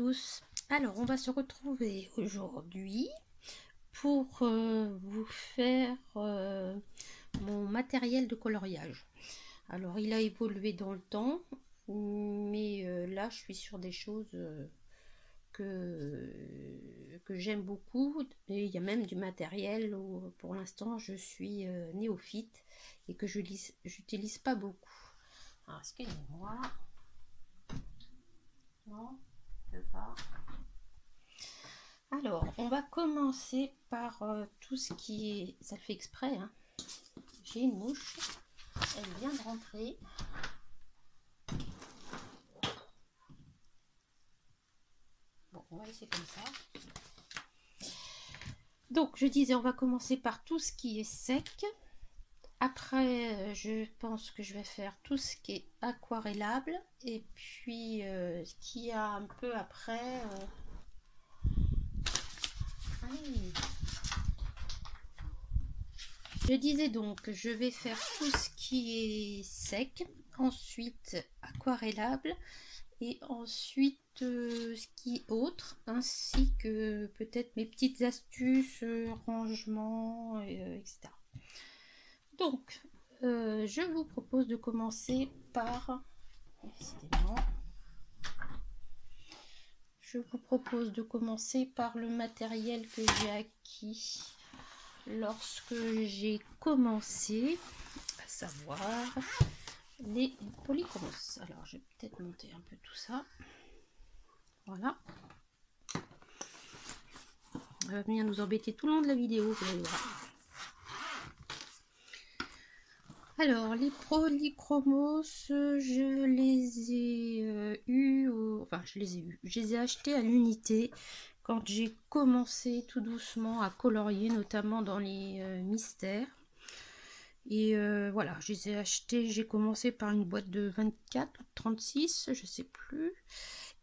tous. Alors, on va se retrouver aujourd'hui pour vous faire mon matériel de coloriage. Alors, il a évolué dans le temps, mais là, je suis sur des choses que j'aime beaucoup. Et il y a même du matériel où, pour l'instant, je suis néophyte et que je n'utilise pas beaucoup. Alors, excusez-moi. Non, je ne veux pas. Alors, on va commencer par tout ce qui est... Ça le fait exprès, hein. J'ai une mouche. Elle vient de rentrer. Bon, on va essayer comme ça. Donc, je disais, on va commencer par tout ce qui est sec. Après, je pense que je vais faire tout ce qui est aquarellable. Et puis, ce qu'il y a un peu après... Allez. Je disais donc, je vais faire tout ce qui est sec, ensuite aquarellable, et ensuite ce qui est autre, ainsi que peut-être mes petites astuces, rangement, etc. Donc, je vous propose de commencer par... Je vous propose de commencer par le matériel que j'ai acquis lorsque j'ai commencé, à savoir les polychromos. Alors je vais peut-être monter un peu tout ça. Voilà. Ça va venir nous embêter tout le long de la vidéo, vous allez voir. Alors les polychromos, je les ai je les ai achetés à l'unité quand j'ai commencé tout doucement à colorier, notamment dans les mystères. Et voilà, je les ai achetés, j'ai commencé par une boîte de 24 ou 36, je sais plus.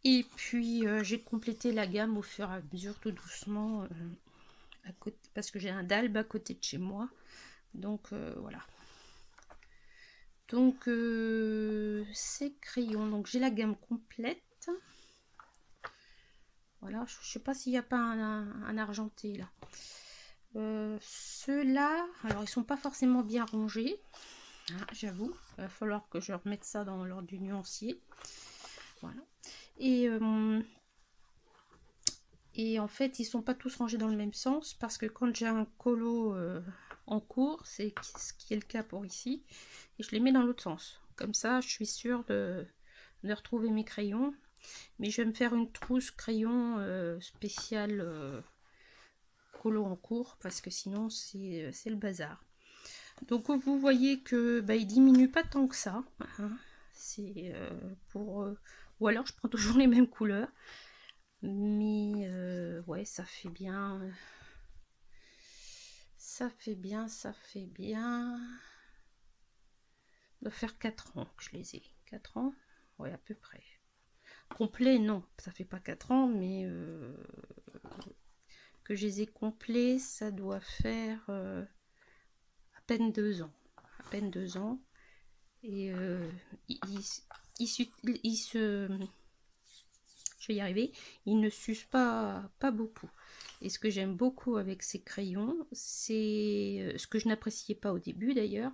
Et puis j'ai complété la gamme au fur et à mesure, tout doucement, à côté, parce que j'ai un dalbe à côté de chez moi. Donc voilà. Donc ces crayons, donc j'ai la gamme complète. Voilà, je sais pas s'il n'y a pas un argenté là. Ceux-là, alors ils sont pas forcément bien rangés, hein, j'avoue. Il va falloir que je remette ça dans l'ordre du nuancier. Voilà. Et en fait, ils sont pas tous rangés dans le même sens parce que quand j'ai un colo en cours, c'est ce qui est le cas pour ici, et je les mets dans l'autre sens. Comme ça, je suis sûre de retrouver mes crayons. Mais je vais me faire une trousse crayon spéciale colo en cours parce que sinon c'est le bazar. Donc vous voyez que il diminue pas tant que ça, hein. C'est pour ou alors je prends toujours les mêmes couleurs, mais ouais, ça fait bien, ça fait bien de faire 4 ans que je les ai. 4 ans, ouais, à peu près. Complet, non, ça fait pas 4 ans, mais que je les ai complets, ça doit faire à peine 2 ans. À peine 2 ans. Et je vais y arriver, il ne s'use pas beaucoup. Et ce que j'aime beaucoup avec ces crayons, c'est ce que je n'appréciais pas au début d'ailleurs,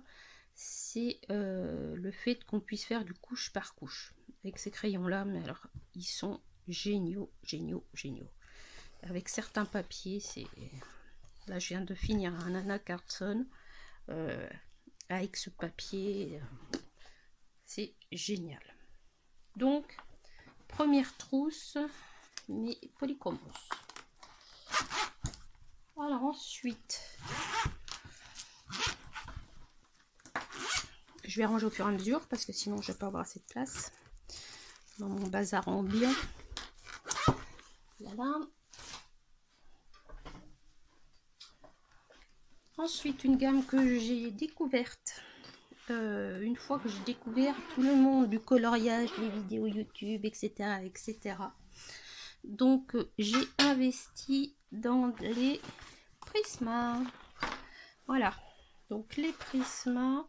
c'est le fait qu'on puisse faire du couche par couche avec ces crayons là. Mais alors ils sont géniaux. Avec certains papiers, c'est là je viens de finir un anacarton avec ce papier, c'est génial. Donc première trousse, mes polychromos. Alors ensuite, je vais ranger au fur et à mesure parce que sinon je vais pas avoir assez de place dans mon bazar ambiant. Voilà. Ensuite, une gamme que j'ai découverte une fois que j'ai découvert tout le monde du coloriage, les vidéos YouTube, etc. Donc j'ai investi dans les Prisma. Voilà, donc les Prisma,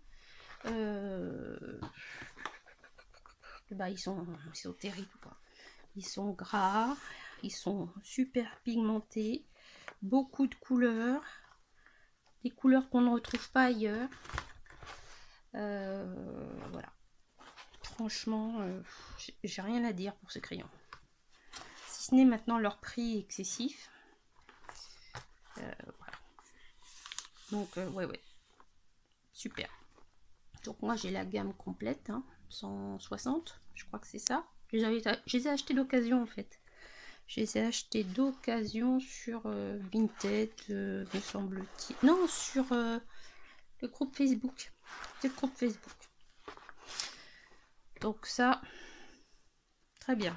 ils sont terribles quoi. Ils sont gras, ils sont super pigmentés, beaucoup de couleurs, des couleurs qu'on ne retrouve pas ailleurs. Voilà. Franchement, j'ai rien à dire pour ce crayon. Si ce n'est maintenant leur prix excessif. Voilà. Donc, ouais. Super. Donc, moi, j'ai la gamme complète, hein, 160, je crois que c'est ça. Je les ai achetés d'occasion, en fait. Je les ai achetés d'occasion sur Vinted, me semble-t-il. Non, sur le groupe Facebook. C'est le groupe Facebook. Donc ça, très bien.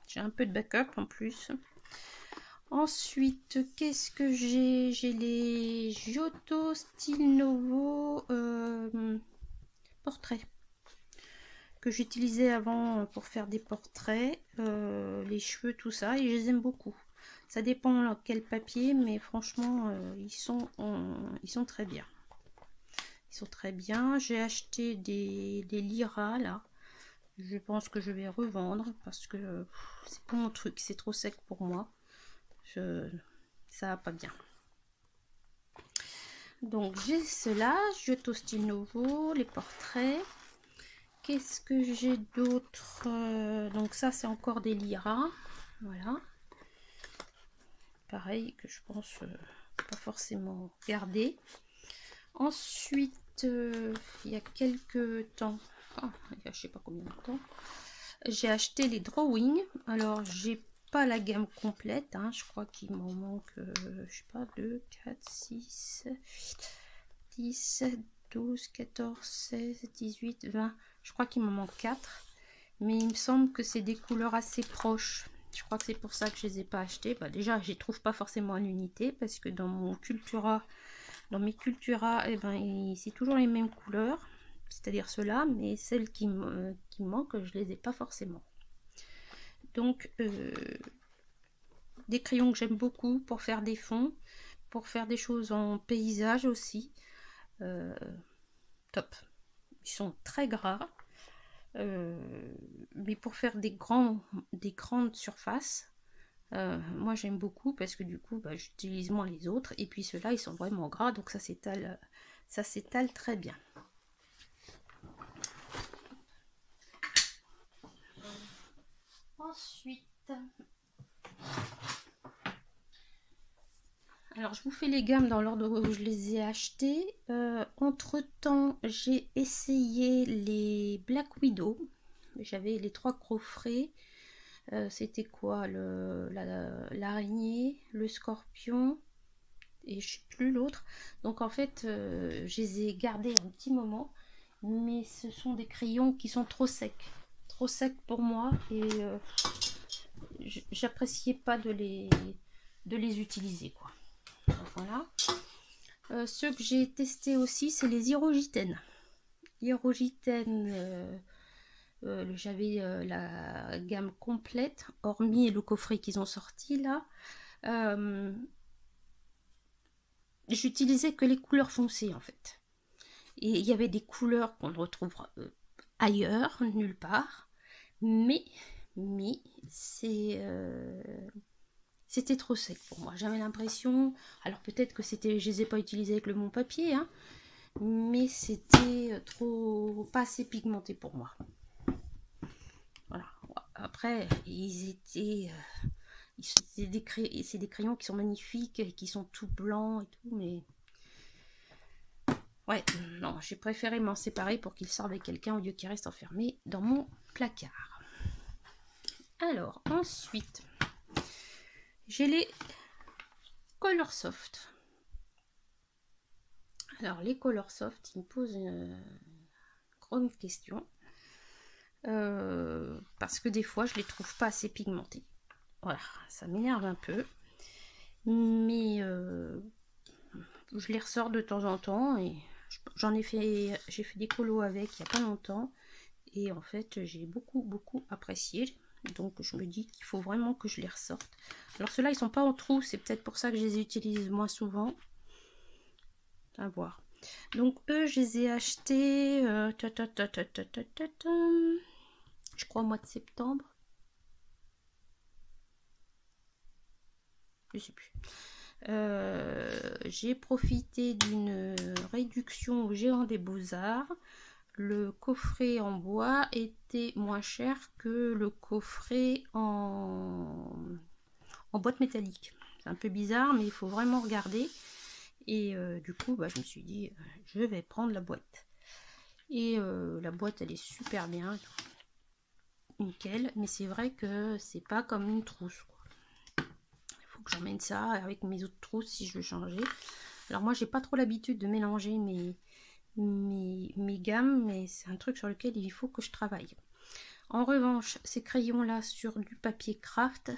J'ai un peu de backup en plus. Ensuite, qu'est-ce que j'ai? J'ai les Giotto Style Novo portraits que j'utilisais avant pour faire des portraits, les cheveux, tout ça, et je les aime beaucoup. Ça dépend quel papier, mais franchement, ils sont très bien. Ils sont très bien. J'ai acheté des Lyra là. Je pense que je vais revendre parce que c'est pas mon truc, c'est trop sec pour moi. Ça va pas bien. Donc j'ai cela, Giotto Style Novo, les portraits. Qu'est-ce que j'ai d'autre? Donc ça c'est encore des Lyra. Voilà. Pareil que je pense pas forcément garder. Ensuite, il y a quelques temps, il y a je sais pas combien de temps, j'ai acheté les drawings. Alors j'ai pas la gamme complète, hein, je crois qu'il m'en manque, je sais pas, 2, 4, 6, 10, 12, 14, 16, 18, 20. Je crois qu'il m'en manque 4. Mais il me semble que c'est des couleurs assez proches. Je crois que c'est pour ça que je les ai pas achetées. Bah, déjà, je les trouve pas forcément en unité parce que dans mon Cultura, dans mes Cultura, eh ben, c'est toujours les mêmes couleurs. C'est-à-dire ceux-là, mais celles qui me manquent, je les ai pas forcément. Donc, des crayons que j'aime beaucoup pour faire des fonds, pour faire des choses en paysage aussi. Top. Ils sont très gras. Mais pour faire des grandes surfaces, moi j'aime beaucoup parce que du coup bah, j'utilise moins les autres, et puis ceux-là ils sont vraiment gras, donc ça s'étale très bien. Ensuite, alors je vous fais les gammes dans l'ordre où je les ai achetées. Entre temps j'ai essayé les Black Widow. J'avais les 3 coffrets. C'était quoi, l'araignée, le scorpion et je sais plus l'autre. Donc en fait je les ai gardés un petit moment, mais ce sont des crayons qui sont trop secs pour moi, et j'appréciais pas de les utiliser quoi. Donc, voilà. Ceux que j'ai testés aussi, c'est les Hirogiten. J'avais la gamme complète, hormis le coffret qu'ils ont sorti là. J'utilisais que les couleurs foncées en fait. Et il y avait des couleurs qu'on ne retrouve ailleurs, nulle part. Mais c'était trop sec pour moi. J'avais l'impression, alors peut-être que je les ai pas utilisés avec le bon papier, hein, mais c'était trop, pas assez pigmenté pour moi. Voilà. Après, c'est des crayons qui sont magnifiques et qui sont tout blancs et tout, mais ouais, non, j'ai préféré m'en séparer pour qu'ils sortent avec quelqu'un au lieu qu'ils restent enfermés dans mon placard. Alors, ensuite, j'ai les Colorsoft. Alors, les Colorsoft, ils me posent une grande question. Parce que des fois, je les trouve pas assez pigmentés. Voilà, ça m'énerve un peu. Mais je les ressors de temps en temps et j'ai fait des colos avec il n'y a pas longtemps, et en fait j'ai beaucoup apprécié, donc je me dis qu'il faut vraiment que je les ressorte. Alors ceux-là ils sont pas en trou, c'est peut-être pour ça que je les utilise moins souvent, à voir. Donc eux je les ai achetés je crois au mois de septembre. je sais plus. J'ai profité d'une réduction au Géant des Beaux-Arts. Le coffret en bois était moins cher que le coffret en boîte métallique. C'est un peu bizarre, mais il faut vraiment regarder. Et du coup, bah, je me suis dit, je vais prendre la boîte. Et la boîte, elle est super bien. Nickel. Mais c'est vrai que c'est pas comme une trousse, quoi. Il faut que j'emmène ça avec mes autres trousses si je veux changer. Alors moi, j'ai pas trop l'habitude de mélanger mes gammes, mais c'est un truc sur lequel il faut que je travaille. En revanche, ces crayons-là sur du papier craft,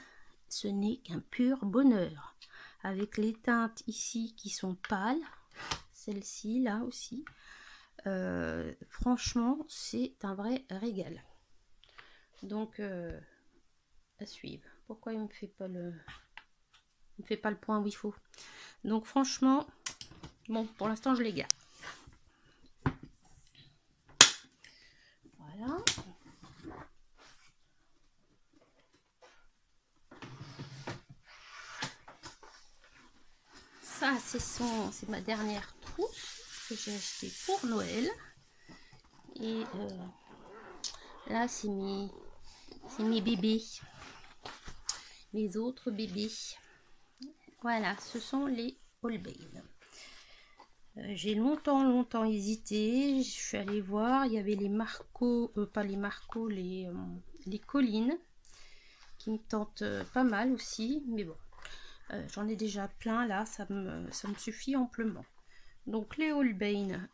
ce n'est qu'un pur bonheur. Avec les teintes ici qui sont pâles, celle-ci là aussi, franchement, c'est un vrai régal. Donc, à suivre. Pourquoi il me fait pas le point où il faut? Donc, franchement, bon, pour l'instant, je les garde. Voilà. Ça, c'est ma dernière trousse que j'ai achetée pour Noël. Et là, c'est mes bébés. Mes autres bébés. Voilà, ce sont les Holbein. J'ai longtemps hésité. Je suis allée voir. Il y avait les Marco, pas les Marco, les collines qui me tentent pas mal aussi. Mais bon, j'en ai déjà plein là. Ça me suffit amplement. Donc les Holbein,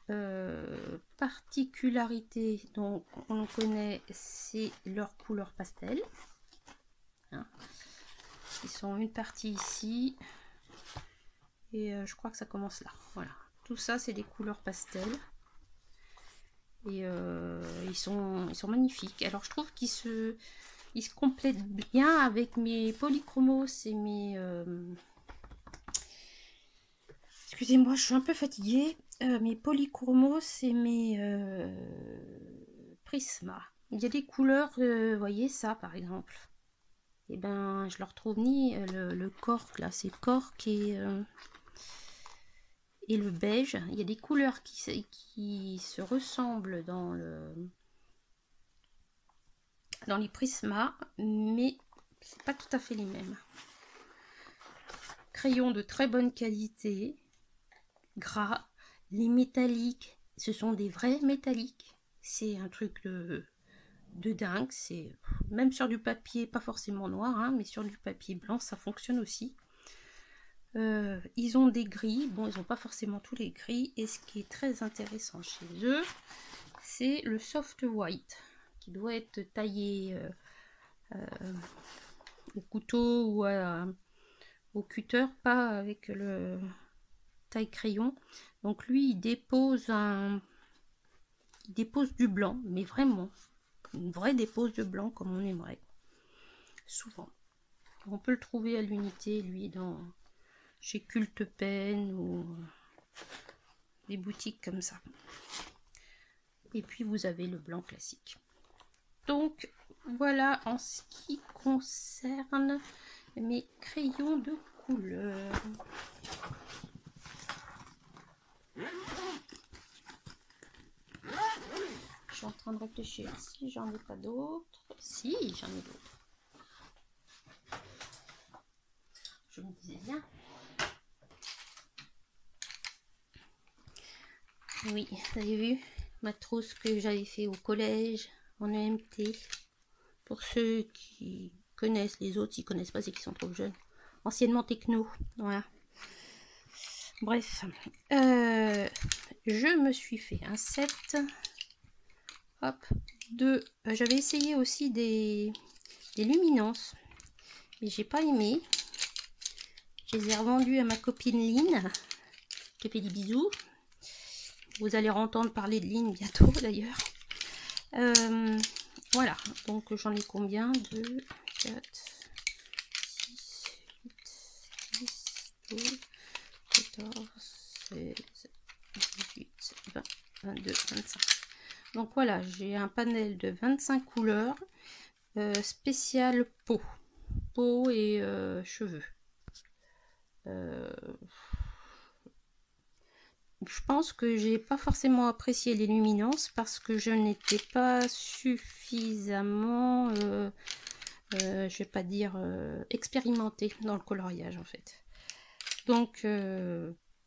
particularité, donc on connaît, c'est leur couleur pastel. Hein. Ils sont une partie ici. Et je crois que ça commence là. Voilà. Tout ça, c'est des couleurs pastel. Et ils sont magnifiques. Alors, je trouve qu'ils se complètent bien avec mes polychromos et mes... Excusez-moi, je suis un peu fatiguée. Mes polychromos et mes prisma. Il y a des couleurs, vous voyez ça par exemple. Et ben, je le retrouve ni le cork là, c'est cork et le beige. Il y a des couleurs qui se ressemblent dans les prismas, mais c'est pas tout à fait les mêmes. Crayons de très bonne qualité, gras. Les métalliques, ce sont des vrais métalliques. C'est un truc de dingue. C'est même sur du papier, pas forcément noir, hein, mais sur du papier blanc, ça fonctionne aussi. Ils ont des gris, bon ils n'ont pas forcément tous les gris, et ce qui est très intéressant chez eux, c'est le soft white, qui doit être taillé au couteau ou au cutter, pas avec le taille crayon. Donc lui il dépose du blanc, mais vraiment une vraie dépose de blanc comme on aimerait souvent. On peut le trouver à l'unité, lui, chez Culte Pen ou des boutiques comme ça. Et puis vous avez le blanc classique. Donc voilà en ce qui concerne mes crayons de couleur. Je suis en train de réfléchir si j'en ai pas d'autres. Si, j'en ai d'autres. Je me disais bien. Oui, vous avez vu ma trousse que j'avais fait au collège en EMT. Pour ceux qui connaissent, les autres s'ils connaissent pas, c'est qu'ils sont trop jeunes. Anciennement techno, voilà. Bref, je me suis fait un set. Hop, j'avais essayé aussi des luminances, mais j'ai pas aimé. Je les ai revendus à ma copine Lynn, qui fait des bisous. Vous allez entendre parler de Lynn bientôt d'ailleurs. Voilà, donc j'en ai combien? 2, 4, 6, 8, 10, 12, 14, 16, 18, 20, 22, 25. Donc voilà, j'ai un panel de 25 couleurs, spécial peau et cheveux. Je pense que j'ai pas forcément apprécié les luminances parce que je n'étais pas suffisamment, je vais pas dire expérimentée dans le coloriage en fait. Donc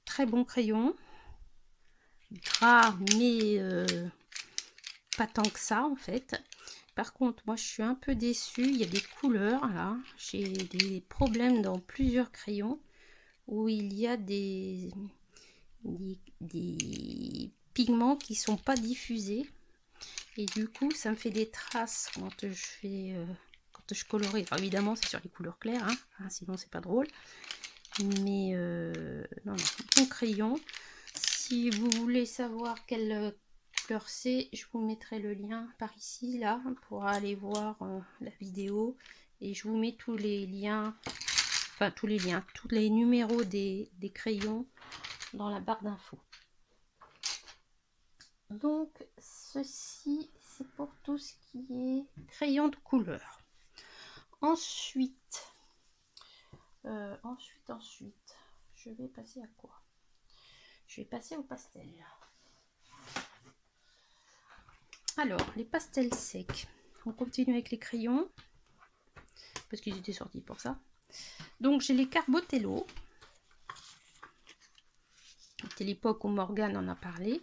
très bon crayon, gras mais pas tant que ça en fait. Par contre, moi je suis un peu déçue, il y a des couleurs là, j'ai des problèmes dans plusieurs crayons où il y a des pigments qui sont pas diffusés et du coup ça me fait des traces quand je fais quand je colorie. Alors, évidemment c'est sur les couleurs claires hein, sinon c'est pas drôle, mais non, bon crayon. Si vous voulez savoir quelle couleur c'est, je vous mettrai le lien par ici là pour aller voir la vidéo, et je vous mets tous les liens, enfin tous les numéros des crayons dans la barre d'infos. Donc ceci c'est pour tout ce qui est crayon de couleur. Ensuite je vais passer à quoi? Je vais passer au pastel. Alors les pastels secs, on continue avec les crayons parce qu'ils étaient sortis pour ça. Donc j'ai les Carbotello. C'était l'époque où Morgane en a parlé.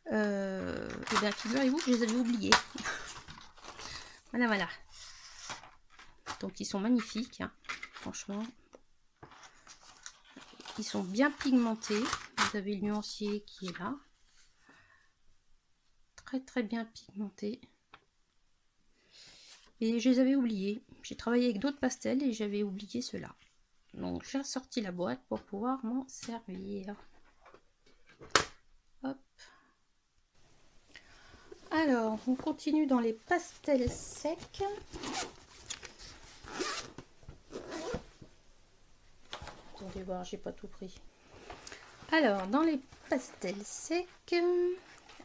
Et bien figurez-vous que je les avais oubliés. Voilà. Donc ils sont magnifiques, hein, franchement. Ils sont bien pigmentés. Vous avez le nuancier qui est là. Très bien pigmenté. Et je les avais oubliés. J'ai travaillé avec d'autres pastels et j'avais oublié ceux-là. Donc j'ai ressorti la boîte pour pouvoir m'en servir. Hop. Alors, on continue dans les pastels secs. Attendez voir, j'ai pas tout pris. Alors, dans les pastels secs,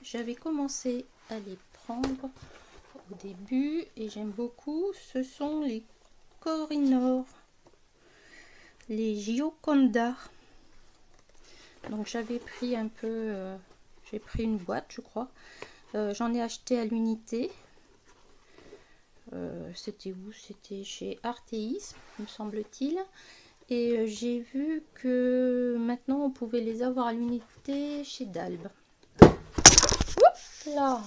j'avais commencé à les prendre au début et j'aime beaucoup. Ce sont les Kohinoor, les Gioconda. Donc j'avais pris un peu, j'ai pris une boîte je crois. J'en ai acheté à l'unité. C'était où? C'était chez Artéis, me semble-t-il. Et j'ai vu que maintenant on pouvait les avoir à l'unité chez Dalbe. Oups là.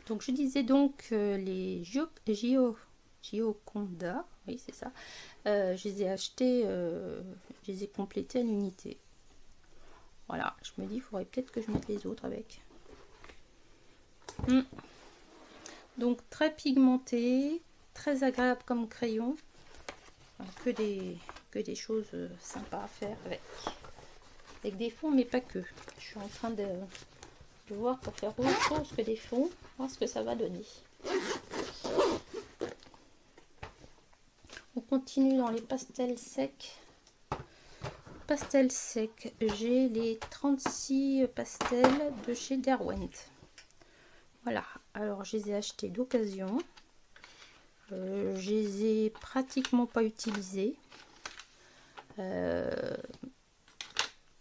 Donc je disais donc les Gioconda, oui c'est ça. Je les ai achetés, je les ai complétés à l'unité. Voilà, je me dis il faudrait peut-être que je mette les autres avec. Donc très pigmenté, très agréable comme crayon. Que des choses sympas à faire avec des fonds, mais pas que. Je suis en train de voir pour faire autre chose que des fonds, voir ce que ça va donner. On continue dans les pastels secs. Pastels secs, j'ai les 36 pastels de chez Derwent. Voilà, alors je les ai achetés d'occasion. Je les ai pratiquement pas utilisés.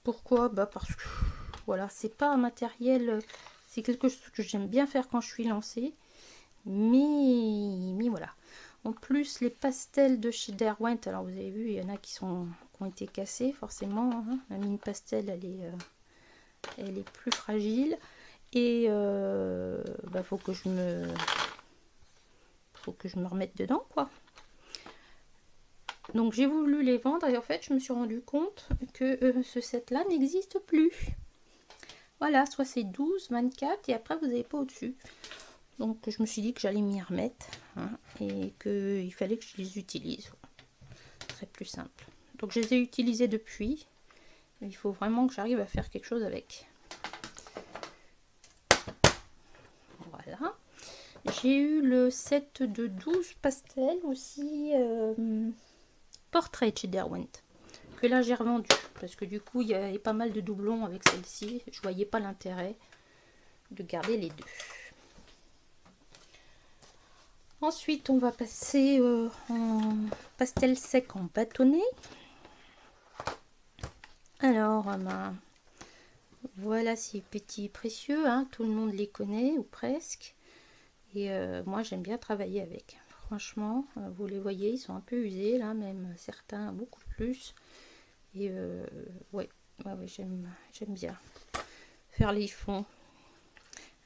Pourquoi? Parce que voilà, c'est pas un matériel, c'est quelque chose que j'aime bien faire quand je suis lancée, mais voilà. En plus les pastels de chez Derwent, alors vous avez vu il y en a qui ont été cassés forcément, hein. La mine pastel elle est plus fragile et faut que je me remette dedans quoi. Donc j'ai voulu les vendre et en fait je me suis rendu compte que ce set là n'existe plus. Voilà, soit c'est 12, 24 et après vous n'avez pas au-dessus. Donc je me suis dit que j'allais m'y remettre hein, et qu'il fallait que je les utilise. Très plus simple. Donc je les ai utilisés depuis. Il faut vraiment que j'arrive à faire quelque chose avec. Voilà. J'ai eu le set de 12 pastels aussi. Portrait chez Derwent. Que là j'ai revendu. Parce que du coup il y avait pas mal de doublons avec celle-ci. Je voyais pas l'intérêt de garder les deux. Ensuite, on va passer en pastel sec en bâtonnet. Alors, voilà ces petits précieux, hein, tout le monde les connaît ou presque. Et moi, j'aime bien travailler avec. Franchement, vous les voyez, ils sont un peu usés là, même certains beaucoup plus. Et ouais, j'aime bien faire les fonds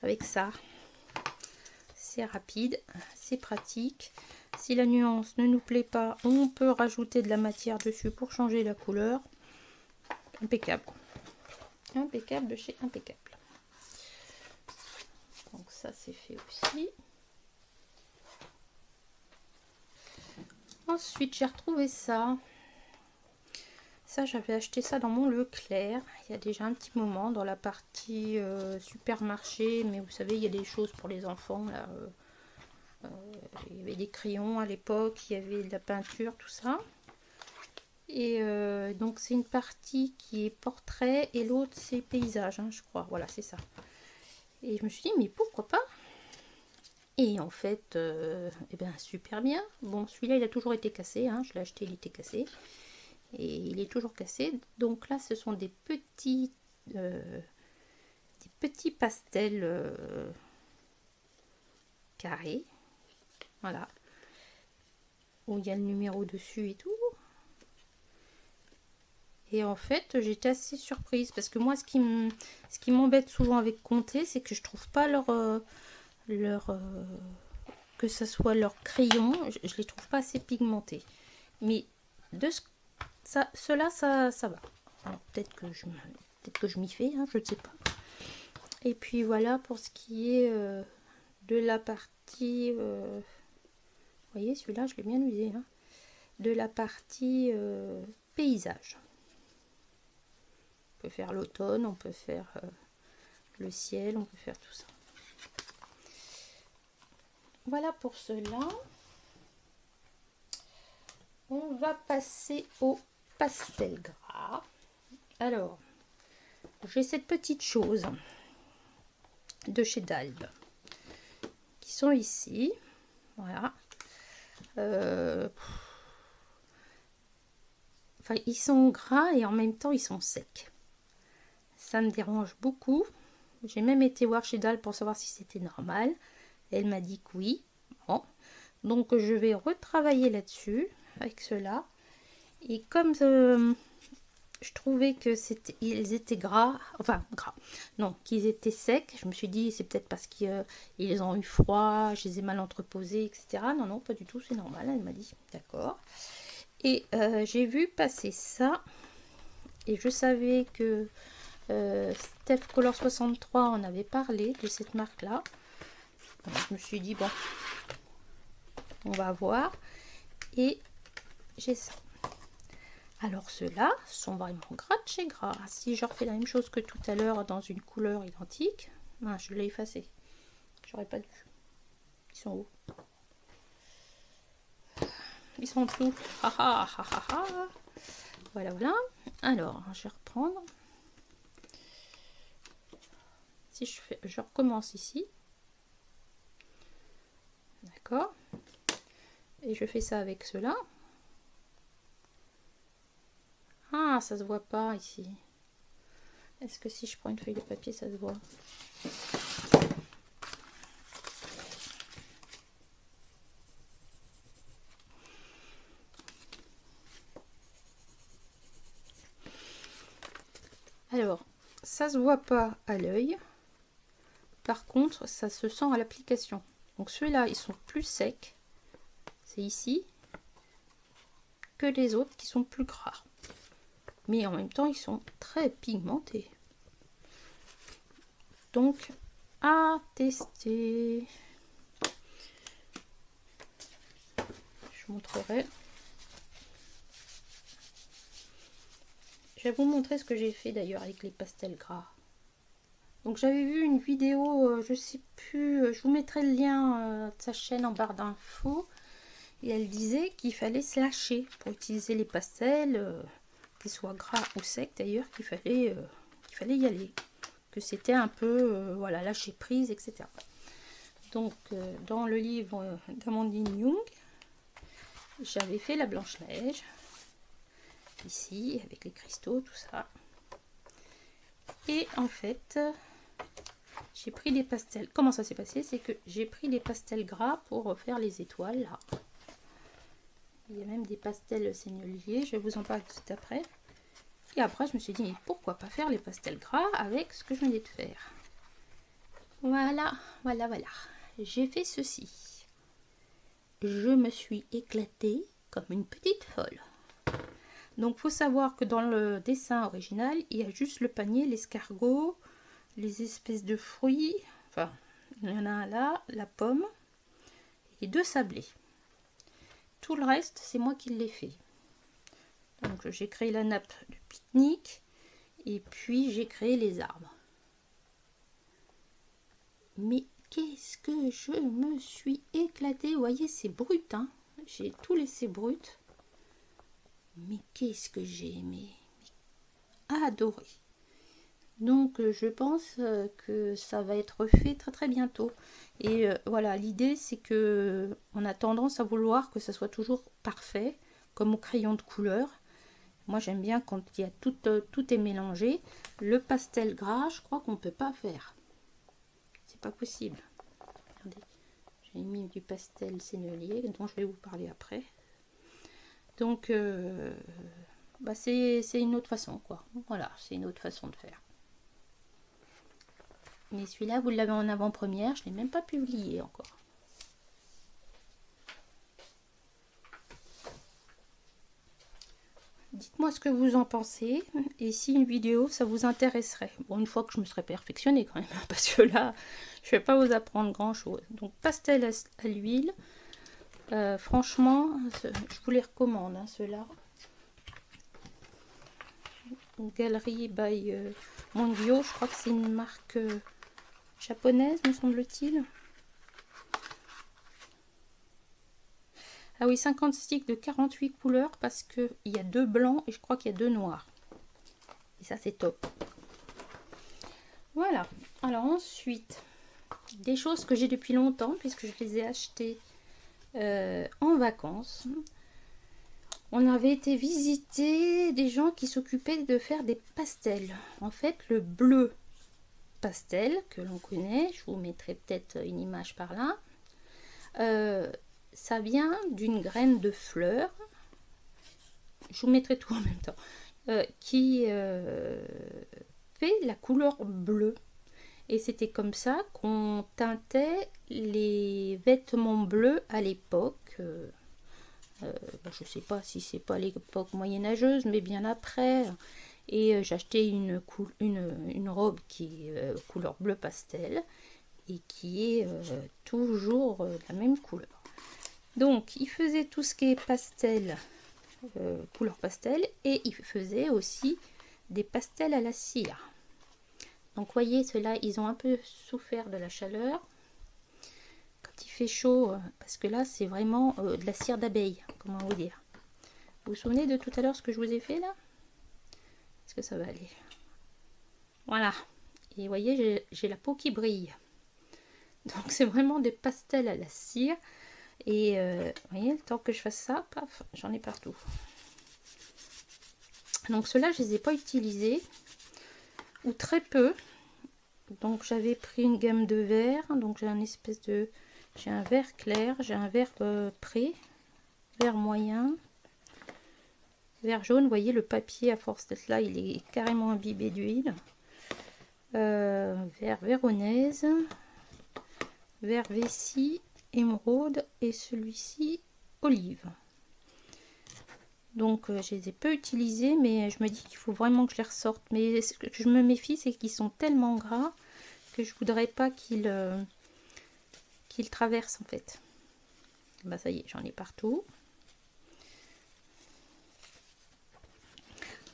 avec ça. C'est rapide, c'est pratique. Si la nuance ne nous plaît pas, on peut rajouter de la matière dessus pour changer la couleur. Impeccable. Impeccable de chez Impeccable. Donc ça c'est fait aussi. Ensuite j'ai retrouvé ça. Ça j'avais acheté ça dans mon Leclerc. Il y a déjà un petit moment dans la partie supermarché. Mais vous savez il y a des choses pour les enfants là. Il y avait des crayons à l'époque. Il y avait de la peinture, tout ça. Et donc c'est une partie qui est portrait et l'autre c'est paysage, hein, je crois. Voilà, c'est ça. Et je me suis dit, mais pourquoi pas? Et en fait, eh ben, super bien. Bon, celui-là, il a toujours été cassé. Hein, je l'ai acheté, il était cassé. Et il est toujours cassé. Donc là, ce sont des petits pastels carrés. Voilà. Où il y a le numéro dessus et tout. Et en fait, j'étais assez surprise parce que moi, ce qui m'embête souvent avec Comté, c'est que je trouve pas que ça soit leur crayon, je les trouve pas assez pigmentés. Mais cela, ça va. Alors peut-être que je m'y fais, hein, je ne sais pas. Et puis voilà pour ce qui est de la partie, vous voyez, celui-là, je l'ai bien usé, hein, de la partie paysage. On peut faire l'automne, on peut faire le ciel, on peut faire tout ça. Voilà pour cela. On va passer au pastel gras. Alors, j'ai cette petite chose de chez Dalbe qui sont ici. Voilà. Enfin, ils sont gras et en même temps ils sont secs. Ça me dérange beaucoup. J'ai même été voir chez Dalbe pour savoir si c'était normal. Elle m'a dit que oui. Bon. Donc je vais retravailler là-dessus avec cela. Et comme je trouvais que ils étaient gras, enfin gras, non, qu'ils étaient secs, je me suis dit c'est peut-être parce qu'ils ont eu froid, je les ai mal entreposés, etc. Non, non, pas du tout, c'est normal. Elle m'a dit d'accord. Et j'ai vu passer ça. Et je savais que Steph Color 63 en avait parlé de cette marque là. Donc, je me suis dit bon, on va voir. Et j'ai ça. Alors ceux-là sont vraiment gras de chez gras. Si je refais la même chose que tout à l'heure dans une couleur identique, ah, je l'ai effacé. J'aurais pas dû. Ils sont où? Ils sont tout. Voilà, voilà. Alors, je vais reprendre. Si je recommence ici. D'accord. Et je fais ça avec cela. Ah, ça se voit pas ici. Est-ce que si je prends une feuille de papier, ça se voit? Alors, ça se voit pas à l'œil. Par contre, ça se sent à l'application. Donc ceux-là, ils sont plus secs. C'est ici. Que les autres qui sont plus gras. Mais en même temps, ils sont très pigmentés. Donc, à tester. Je vous montrerai. Je vais vous montrer ce que j'ai fait d'ailleurs avec les pastels gras. Donc j'avais vu une vidéo, je sais plus, je vous mettrai le lien de sa chaîne en barre d'infos. Et elle disait qu'il fallait se lâcher pour utiliser les pastels, qu'ils soient gras ou secs d'ailleurs, qu'il fallait y aller. Que c'était un peu, voilà, lâcher prise, etc. Donc, dans le livre d'Amandine Young, j'avais fait la Blanche-Neige, ici, avec les cristaux, tout ça. Et en fait, j'ai pris des pastels. Comment ça s'est passé? C'est que j'ai pris des pastels gras pour refaire les étoiles, là. Il y a même des pastels seigneliers, je vais vous en parler tout après. Et après, je me suis dit, mais pourquoi pas faire les pastels gras avec ce que je venais de faire? Voilà, voilà, voilà. J'ai fait ceci. Je me suis éclatée comme une petite folle. Donc, faut savoir que dans le dessin original, il y a juste le panier, l'escargot, les espèces de fruits. Enfin, il y en a un là, la pomme et 2 sablés. Tout le reste, c'est moi qui l'ai fait. Donc, j'ai créé la nappe de pique-nique et puis j'ai créé les arbres. Mais qu'est-ce que je me suis éclatée. Vous voyez, c'est brut, hein. J'ai tout laissé brut. Mais qu'est-ce que j'ai aimé. Adoré. Donc, je pense que ça va être fait très très bientôt. Et voilà, l'idée, c'est que on a tendance à vouloir que ça soit toujours parfait, comme au crayon de couleur. Moi, j'aime bien quand il y a tout est mélangé. Le pastel gras, je crois qu'on ne peut pas faire. C'est pas possible. Regardez, j'ai mis du pastel seignelier dont je vais vous parler après. Donc, bah c'est une autre façon, quoi. Voilà, c'est une autre façon de faire. Mais celui-là, vous l'avez en avant-première, je ne l'ai même pas publié encore. Dites-moi ce que vous en pensez et si une vidéo ça vous intéresserait. Bon, une fois que je me serais perfectionnée quand même, parce que là, je ne vais pas vous apprendre grand-chose. Donc, pastel à l'huile. Franchement, je vous les recommande, hein, ceux-là. Galerie by Mondio, je crois que c'est une marque japonaise, me semble-t-il. Ah oui, 50 sticks de 48 couleurs parce qu'il y a 2 blancs et je crois qu'il y a 2 noirs. Et ça, c'est top. Voilà. Alors ensuite, des choses que j'ai depuis longtemps puisque je les ai achetées en vacances. On avait été visiter des gens qui s'occupaient de faire des pastels. En fait, le bleu pastel que l'on connaît, je vous mettrai peut-être une image par là. Ça vient d'une graine de fleur. Je vous mettrai tout en même temps. Qui fait la couleur bleue. Et c'était comme ça qu'on teintait les vêtements bleus à l'époque. Je ne sais pas si c'est pas l'époque moyenâgeuse, mais bien après. Et j'ai acheté une robe qui est couleur bleu pastel et qui est toujours la même couleur. Donc, il faisait tout ce qui est pastel, couleur pastel, et il faisait aussi des pastels à la cire. Donc, voyez, ceux-là, ils ont un peu souffert de la chaleur. Quand il fait chaud, parce que là, c'est vraiment de la cire d'abeille, comment vous dire. Vous vous souvenez de tout à l'heure ce que je vous ai fait, là? Est-ce que ça va aller? Voilà. Et vous voyez, j'ai la peau qui brille. Donc, c'est vraiment des pastels à la cire. Et vous voyez, le temps que je fasse ça, paf, j'en ai partout. Donc ceux-là, je les ai pas utilisés, ou très peu. Donc j'avais pris une gamme de verres. Donc j'ai un espèce de, j'ai un vert clair, j'ai un vert pré, vert moyen, vert jaune. Vous voyez, le papier à force d'être là, il est carrément imbibé d'huile. Vert véronaise, vert vessie, émeraude et celui-ci olive. Donc je les ai peu utilisés, mais je me dis qu'il faut vraiment que je les ressorte. Mais ce que je me méfie, c'est qu'ils sont tellement gras que je voudrais pas qu'ils traversent en fait. Bah ça y est, j'en ai partout.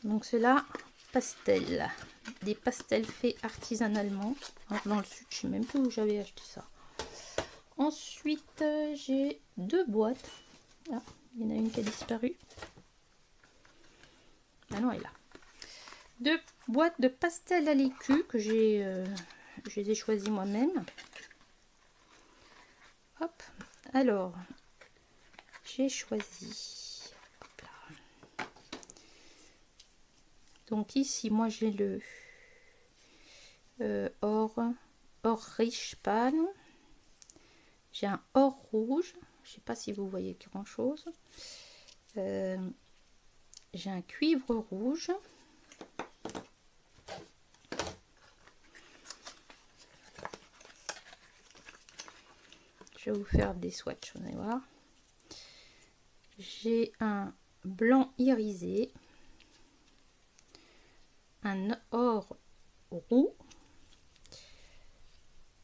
Donc ceux-là, pastels, des pastels faits artisanalement. Dans le sud, je sais même plus où j'avais acheté ça. Ensuite, j'ai 2 boîtes. Ah, il y en a une qui a disparu. Ah non, elle est là. 2 boîtes de pastels à l'écu que je les ai choisis moi-même. Hop, alors j'ai choisi. Hop là. Donc ici, moi j'ai le or riche pâle. J'ai un or rouge. Je sais pas si vous voyez grand chose. J'ai un cuivre rouge. Je vais vous faire des swatchs, vous allez voir. J'ai un blanc irisé, un or roux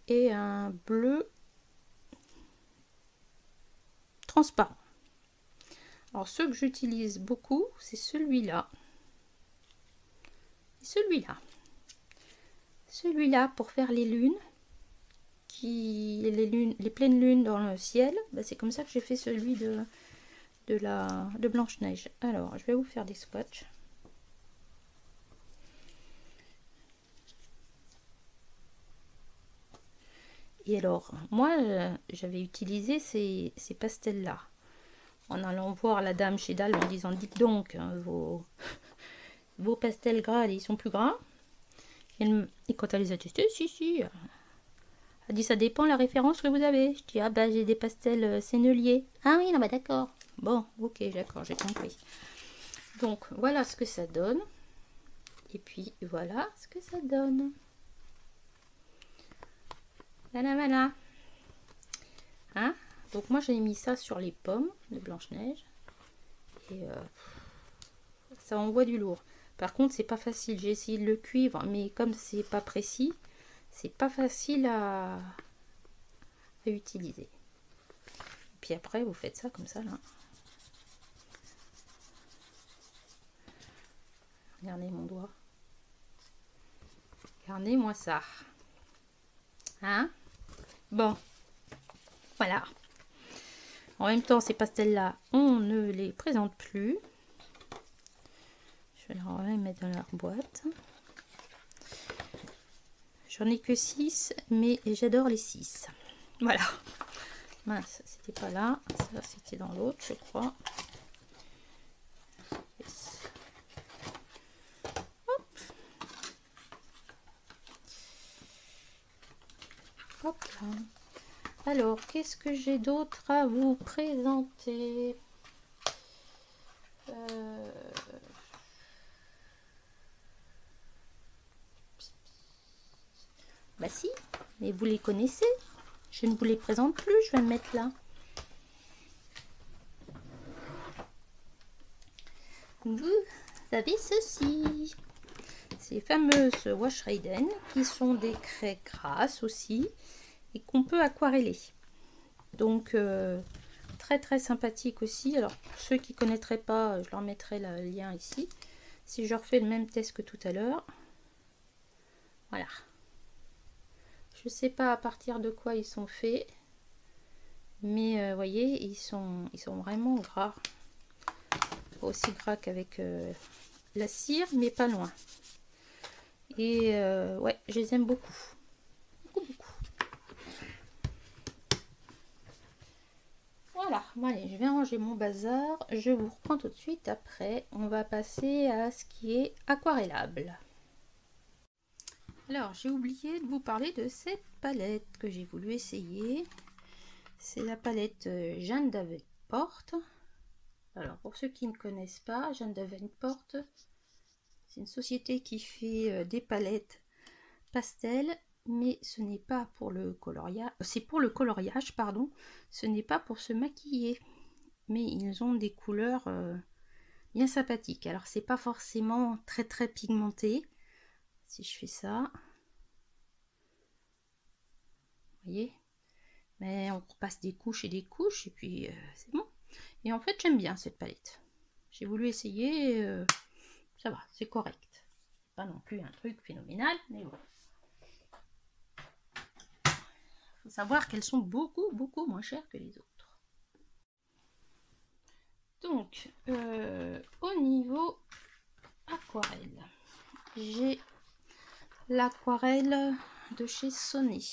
et un bleu transparent. Alors ceux que j'utilise beaucoup, c'est celui-là et celui-là. Celui-là pour faire les lunes, les pleines lunes dans le ciel. Bah, c'est comme ça que j'ai fait celui de Blanche-Neige. Alors je vais vous faire des swatchs. Et alors moi j'avais utilisé ces pastels là en allant voir la dame chez Dalle en disant dites donc vos pastels gras ils sont plus gras. Et quand elle les a testés, si elle dit ça dépend la référence que vous avez. Je dis ah bah j'ai des pastels Sennelier. Ah oui non bah d'accord. Bon ok d'accord j'ai compris. Donc voilà ce que ça donne. Et puis voilà ce que ça donne. Voilà. Hein? Donc moi j'ai mis ça sur les pommes de Blanche-Neige. Et ça envoie du lourd. Par contre c'est pas facile. J'ai essayé de le cuivre, mais comme c'est pas précis, c'est pas facile à utiliser. Et puis après vous faites ça comme ça là. Regardez mon doigt. Regardez-moi ça. Hein? Bon. Voilà. En même temps, ces pastels-là, on ne les présente plus. Je vais les remettre dans leur boîte. J'en ai que 6, mais j'adore les 6. Voilà. Mince, c'était pas là. Ça, c'était dans l'autre, je crois. Yes. Hop. Hop là. Alors, qu'est-ce que j'ai d'autre à vous présenter? Bah si, mais vous les connaissez. Je ne vous les présente plus, je vais me mettre là. Vous avez ceci. Ces fameuses Wash Raiden qui sont des craies grasses aussi et qu'on peut aquareller. Donc très très sympathique aussi. Alors pour ceux qui ne connaîtraient pas, je leur mettrai le lien ici. Si je refais le même test que tout à l'heure. Voilà. Je sais pas à partir de quoi ils sont faits. Mais vous voyez, ils sont vraiment gras. Pas aussi gras qu'avec la cire, mais pas loin. Et ouais, je les aime beaucoup. Beaucoup. Voilà, bon, allez, je vais ranger mon bazar. Je vous reprends tout de suite après. On va passer à ce qui est aquarellable. Alors, j'ai oublié de vous parler de cette palette que j'ai voulu essayer. C'est la palette Jeanne Davenport. Alors, pour ceux qui ne connaissent pas, Jeanne Davenport, c'est une société qui fait des palettes pastel, mais ce n'est pas pour le coloriage. C'est pour le coloriage, pardon. Ce n'est pas pour se maquiller. Mais ils ont des couleurs bien sympathiques. Alors, c'est pas forcément très très pigmenté. Si je fais ça, vous voyez, mais on repasse des couches et des couches et puis c'est bon. Et en fait j'aime bien cette palette. J'ai voulu essayer, ça va, c'est correct. Pas non plus un truc phénoménal, mais bon. Faut savoir qu'elles sont beaucoup moins chères que les autres. Donc au niveau aquarelle, j'ai l'aquarelle de chez Sony.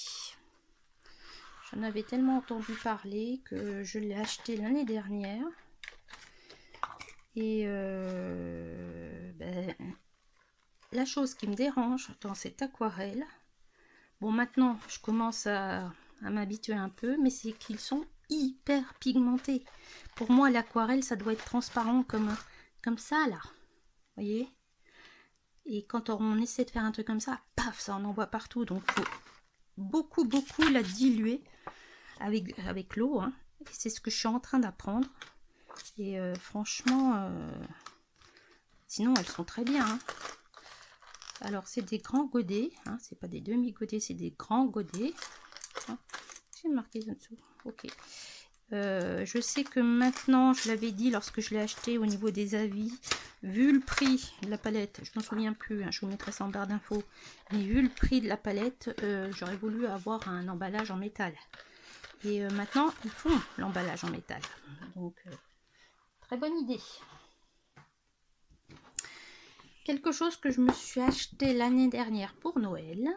J'en avais tellement entendu parler que je l'ai acheté l'année dernière. Et la chose qui me dérange dans cette aquarelle, bon maintenant je commence à m'habituer un peu, mais c'est qu'ils sont hyper pigmentés. Pour moi l'aquarelle ça doit être transparent comme ça là, vous voyez. Et quand on essaie de faire un truc comme ça, paf, ça en envoie partout. Donc il faut beaucoup la diluer avec l'eau, hein. C'est ce que je suis en train d'apprendre. Et franchement, sinon elles sont très bien, hein. Alors c'est des grands godets, hein, c'est pas des demi-godets, c'est des grands godets. Hein. J'ai marqué en dessous. Ok. Je sais que maintenant, je l'avais dit lorsque je l'ai acheté au niveau des avis, vu le prix de la palette, je m'en souviens plus, hein, je vous mettrai ça en barre d'infos, mais vu le prix de la palette, j'aurais voulu avoir un emballage en métal. Et maintenant, ils font l'emballage en métal. Donc, très bonne idée. Quelque chose que je me suis acheté l'année dernière pour Noël.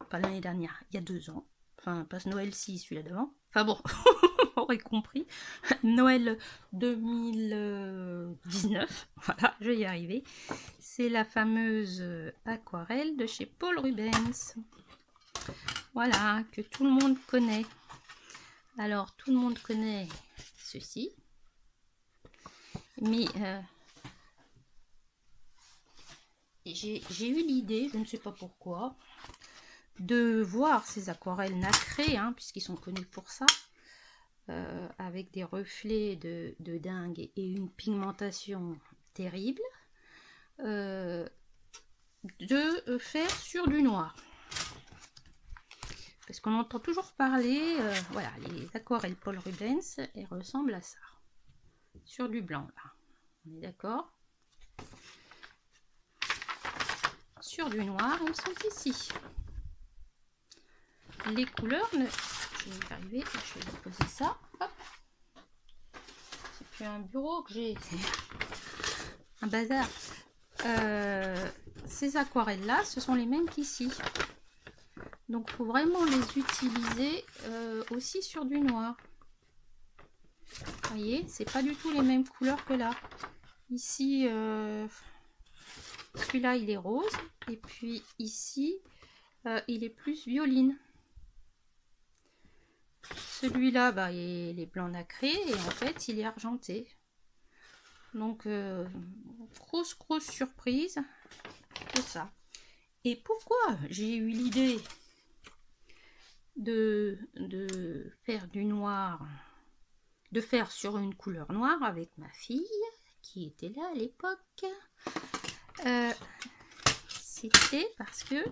Pas l'année dernière, il y a 2 ans. Enfin, pas ce Noël-ci, celui-là d'avant. Enfin bon, on aurait compris. Noël 2019. Voilà, je vais y arriver. C'est la fameuse aquarelle de chez Paul Rubens. Voilà, que tout le monde connaît. Alors, tout le monde connaît ceci. Mais j'ai eu l'idée, je ne sais pas pourquoi, de voir ces aquarelles nacrées, hein, puisqu'ils sont connus pour ça, avec des reflets de dingue et une pigmentation terrible, de faire sur du noir. Parce qu'on entend toujours parler, voilà, les aquarelles Paul Rubens, elles ressemblent à ça. Sur du blanc, là. On est d'accord? Sur du noir, elles sont ici. Les couleurs, je vais y arriver, je vais poser ça. Hop. C'est plus un bureau que j'ai, c'est un bazar. Ces aquarelles là, ce sont les mêmes qu'ici. Donc il faut vraiment les utiliser aussi sur du noir. Vous voyez, c'est pas du tout les mêmes couleurs que là. Ici, celui-là il est rose, et puis ici, il est plus violine. Celui-là, bah, il est blanc nacré et en fait, il est argenté. Donc, grosse surprise de ça. Et pourquoi j'ai eu l'idée de faire du noir, de faire sur une couleur noire avec ma fille, qui était là à l'époque, c'était parce que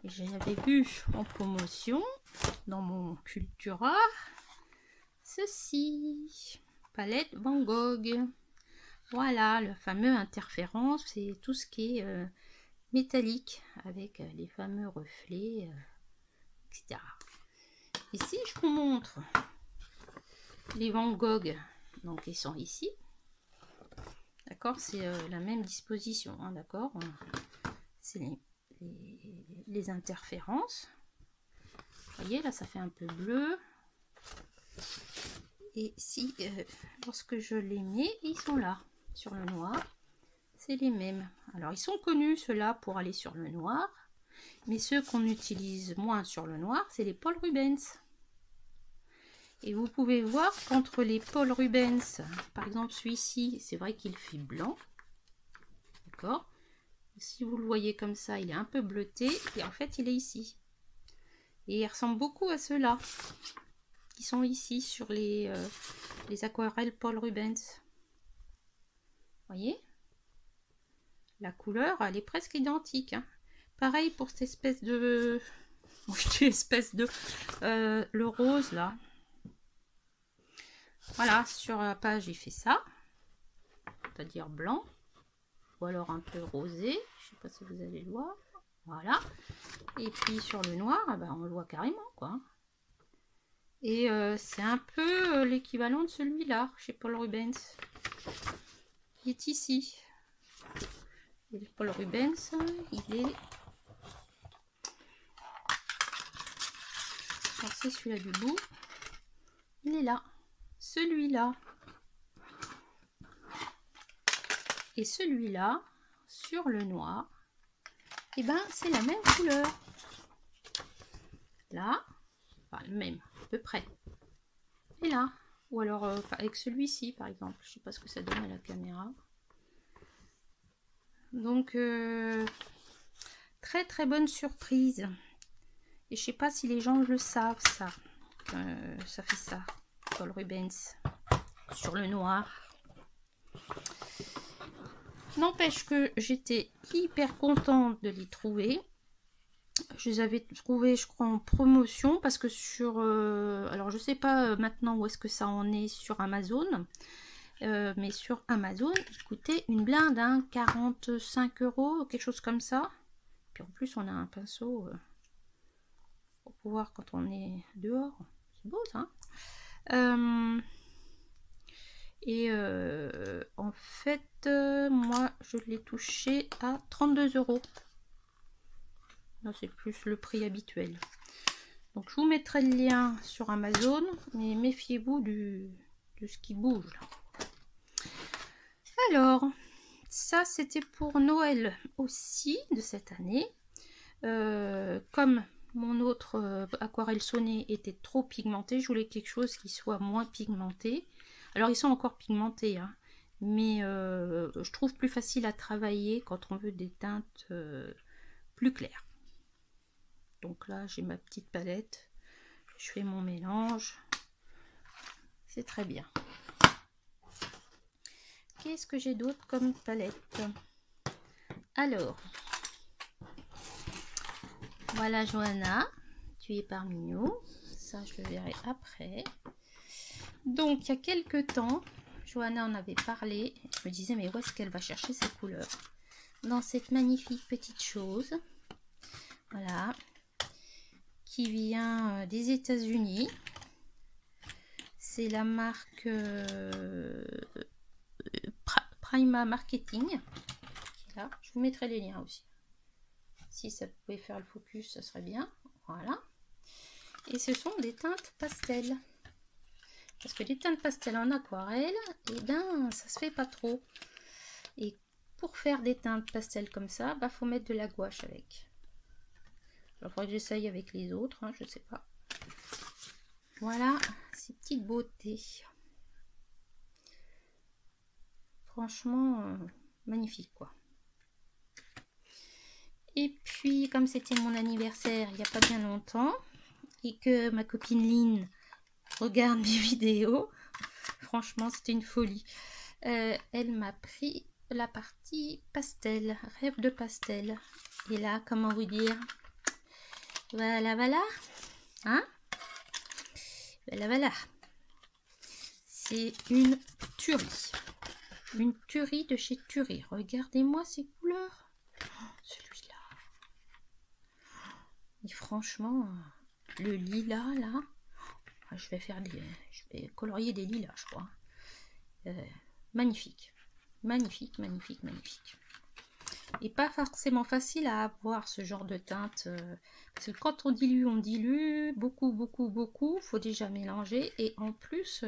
j'avais vu en promotion dans mon Cultura ceci, palette Van Gogh. Voilà, le fameux interférence, c'est tout ce qui est métallique avec les fameux reflets, etc. Ici, je vous montre les Van Gogh, donc ils sont ici. D'accord, c'est la même disposition, hein, d'accord. C'est les interférences. Vous voyez, là, ça fait un peu bleu. Et si, lorsque je les mets, ils sont là, sur le noir. C'est les mêmes. Alors, ils sont connus, ceux-là, pour aller sur le noir. Mais ceux qu'on utilise moins sur le noir, c'est les Paul Rubens. Et vous pouvez voir qu'entre les Paul Rubens, par exemple celui-ci, c'est vrai qu'il fait blanc. D'accord. Si vous le voyez comme ça, il est un peu bleuté. Et en fait, il est ici. Et il ressemble beaucoup à ceux-là, qui sont ici sur les aquarelles Paul Rubens. Vous voyez? La couleur, elle est presque identique. Hein. Pareil pour cette espèce de... le rose, là. Voilà, sur la page, il fait ça. C'est-à-dire blanc. Ou alors un peu rosé. Je sais pas si vous allez le voir. Voilà. Et puis sur le noir, ben, on le voit carrément, quoi. Et c'est un peu l'équivalent de celui-là, chez Paul Rubens. Il est ici. Et Paul Rubens, il est Alors c'est celui-là du bout. Il est là. Celui-là. Et celui-là, sur le noir, et ben c'est la même couleur. Là, enfin le même, à peu près. Et là. Ou alors avec celui-ci par exemple. Je sais pas ce que ça donne à la caméra. Donc très très bonne surprise. Et je sais pas si les gens le savent ça. Ça fait ça. Paul Rubens. Sur le noir. N'empêche que j'étais hyper contente de les trouver. Je les avais trouvés, je crois, en promotion parce que sur... alors, je sais pas maintenant où est-ce que ça en est sur Amazon. Mais sur Amazon, il coûtait une blinde, hein, 45 €, quelque chose comme ça. Puis en plus, on a un pinceau pour pouvoir quand on est dehors. C'est beau, ça. En fait, moi, je l'ai touché à 32 €. Là, c'est plus le prix habituel. Donc, je vous mettrai le lien sur Amazon, mais méfiez-vous de ce qui bouge. Là. Alors, ça, c'était pour Noël aussi de cette année. Comme mon autre aquarelle sonnée était trop pigmentée, je voulais quelque chose qui soit moins pigmenté. Alors, ils sont encore pigmentés, hein, mais je trouve plus facile à travailler quand on veut des teintes plus claires. Donc là, j'ai ma petite palette. Je fais mon mélange. C'est très bien. Qu'est-ce que j'ai d'autre comme palette? Alors, voilà Johanna, tu es parmi nous. Ça, je le verrai après. Donc, il y a quelques temps, Johanna en avait parlé. Je me disais, mais où est-ce qu'elle va chercher ces couleurs? Dans cette magnifique petite chose. Voilà. Qui vient des États-Unis. C'est la marque Prima Marketing. Qui est là. Je vous mettrai les liens aussi. Si ça pouvait faire le focus, ça serait bien. Voilà. Et ce sont des teintes pastel. Parce que les teintes pastel en aquarelle, eh ben, ça se fait pas trop. Et pour faire des teintes pastel comme ça, bah, faut mettre de la gouache avec. Il faudrait que j'essaye avec les autres, hein, je sais pas. Voilà, ces petites beautés. Franchement, magnifique quoi. Et puis, comme c'était mon anniversaire il n'y a pas bien longtemps, et que ma copine Lynn regarde mes vidéos, franchement, c'était une folie. Elle m'a pris la partie pastel, rêve de pastel. Et là, comment vous dire? Voilà, voilà. Hein? Voilà, voilà. C'est une tuerie. Une tuerie de chez Tuerie. Regardez-moi ces couleurs. Oh, celui-là. Et franchement, le lilas, là. Je vais colorier des lilas, je crois. Magnifique. Magnifique, magnifique, magnifique. Et pas forcément facile à avoir ce genre de teinte. Parce que quand on dilue beaucoup, beaucoup, beaucoup. Il faut déjà mélanger. Et en plus,